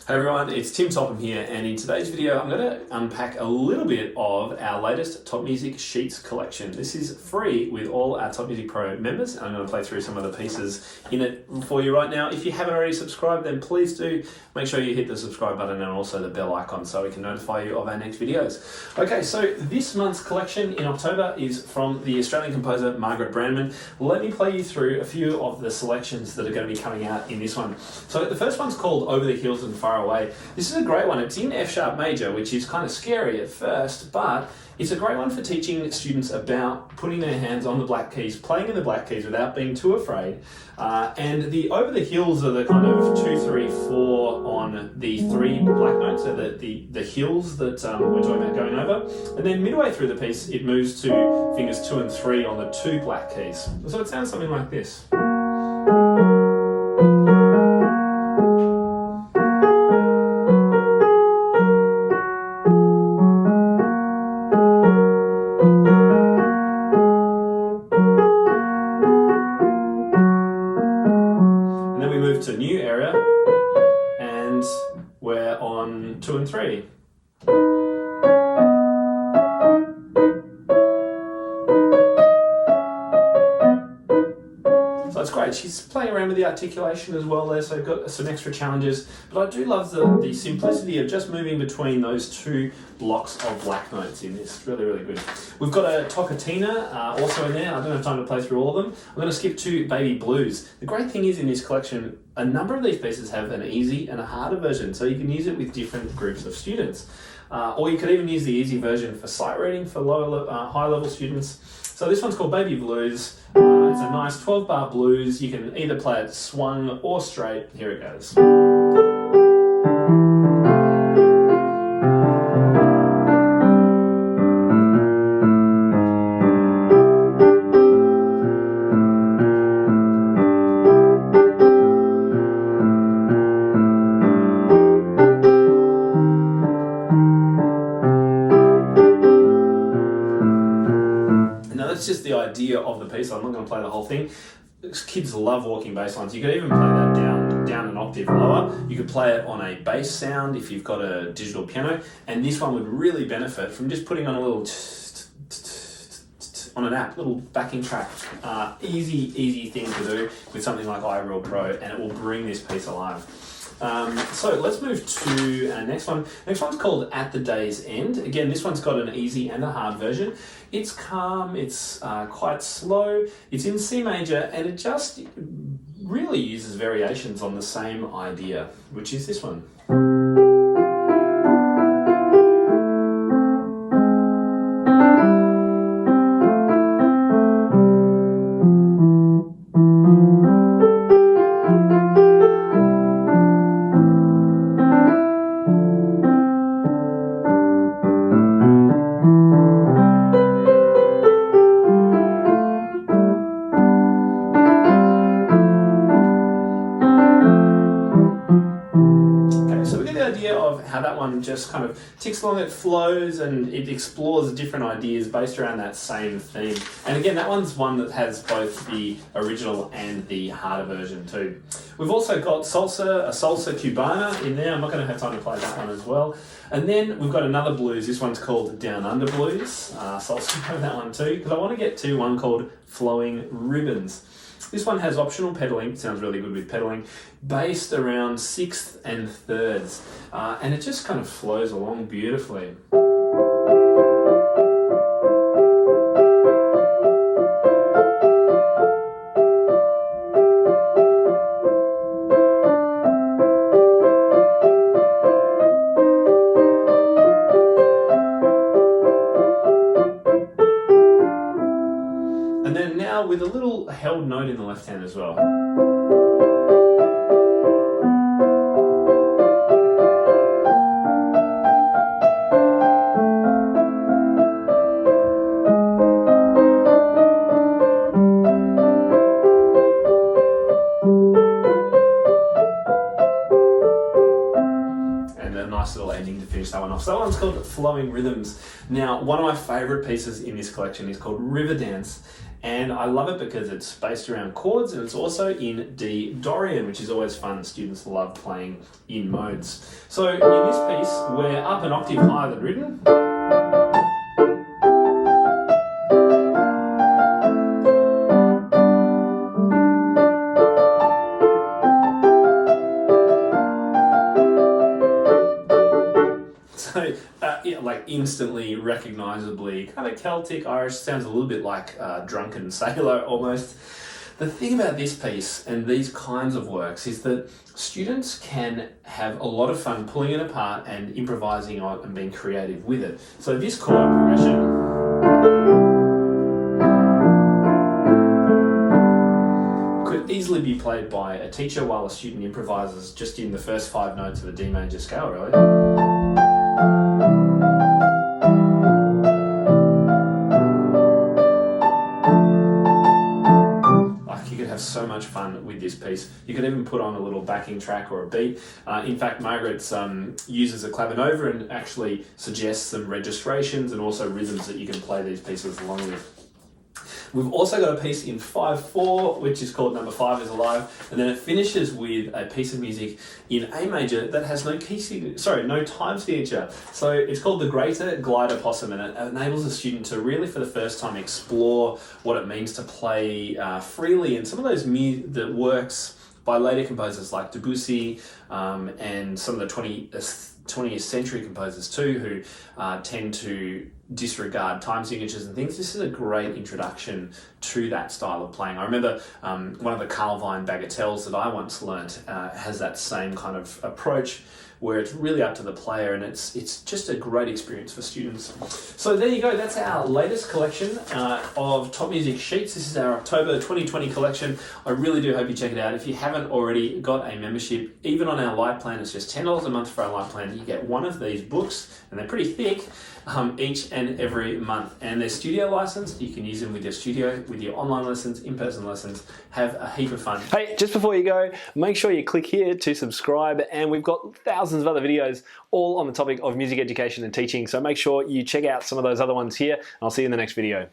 Hey everyone, it's Tim Topham here, and in today's video I'm going to unpack a little bit of our latest Top Music Sheets collection. This is free with all our TopMusicPro members, and I'm going to play through some of the pieces in it for you right now. If you haven't already subscribed, then please do make sure you hit the subscribe button and also the bell icon so we can notify you of our next videos. Okay, so this month's collection in October is from the Australian composer Margaret Brandman. Let me play you through a few of the selections that are going to be coming out in this one. So the first one's called Over the Hills and Far Away. This is a great one. It's in F sharp major, which is kind of scary at first, but it's a great one for teaching students about putting their hands on the black keys, playing in the black keys without being too afraid. And the Over the Hills are the kind of 2, 3, 4 on the 3 black notes, so the hills that we're talking about going over. And then midway through the piece, it moves to fingers 2 and 3 on the 2 black keys. So it sounds something like this. To new area, and we're on 2 and 3. So that's great. She's playing around with the articulation as well there, so we've got some extra challenges. But I do love the simplicity of just moving between those 2 blocks of black notes in this. Really, really good. We've got a Toccatina also in there. I don't have time to play through all of them. I'm going to skip to Baby Blues. The great thing is in this collection, a number of these pieces have an easy and a harder version, so you can use it with different groups of students. Or you could even use the easy version for sight reading for high level students. So this one's called Baby Blues. It's a nice 12-bar blues. You can either play it swung or straight. Here it goes. That's just the idea of the piece. I'm not going to play the whole thing. Kids love walking bass lines. You could even play that down an octave lower. You could play it on a bass sound if you've got a digital piano, and this one would really benefit from just putting on a little on an app, little backing track. Easy thing to do with something like iReal Pro, and it will bring this piece alive. So let's move to our next one. Next one's called At the Day's End. Again, this one's got an easy and a hard version. It's calm, it's quite slow, it's in C major, and it just really uses variations on the same idea, which is this one. Of how that one just kind of ticks along, it flows and it explores different ideas based around that same theme. And again, that one's one that has both the original and the harder version too. We've also got a salsa cubana in there. I'm not going to have time to play that one as well. And then we've got another blues. This one's called Down Under Blues. So I'll skip that one too, because I want to get to one called Flowing Ribbons. This one has optional pedaling, sounds really good with pedaling, based around 6th and 3rds, and it just kind of flows along beautifully. And then now with a little held note in the left hand as well. And a nice little ending to finish that one off. So that one's called Flowing Rhythms. Now, one of my favourite pieces in this collection is called River Dance. And I love it because it's based around chords, and it's also in D Dorian, which is always fun. Students love playing in modes. So in this piece, we're up an octave higher than written. So, like instantly recognizably kind of Celtic, Irish, sounds a little bit like Drunken Sailor almost. The thing about this piece and these kinds of works is that students can have a lot of fun pulling it apart and improvising on and being creative with it. So this chord progression could easily be played by a teacher while a student improvises just in the first 5 notes of a D major scale, really. So much fun with this piece. You could even put on a little backing track or a beat. In fact, Margaret uses a clavinova and actually suggests some registrations and also rhythms that you can play these pieces along with. We've also got a piece in 5/4, which is called Number 5 is Alive, and then it finishes with a piece of music in A major that has no time signature. So it's called the Greater Glider Possum, and it enables a student to really, for the first time, explore what it means to play freely. And some of those the works by later composers like Debussy and some of the 20th century composers too, who tend to disregard time signatures and things. This is a great introduction to that style of playing. I remember one of the Carlvine bagatelles that I once learnt has that same kind of approach, where it's really up to the player, and it's just a great experience for students. So there you go, that's our latest collection of Top Music Sheets. This is our October 2020 collection. I really do hope you check it out. If you haven't already got a membership, even on our Light plan, it's just $10 a month for our Light plan. You get one of these books, and they're pretty thick, each and every month. And they're studio licensed. You can use them with your studio, with your online lessons, in-person lessons. Have a heap of fun. Hey, just before you go, make sure you click here to subscribe, and we've got thousands of other videos all on the topic of music education and teaching. So make sure you check out some of those other ones here, and I'll see you in the next video.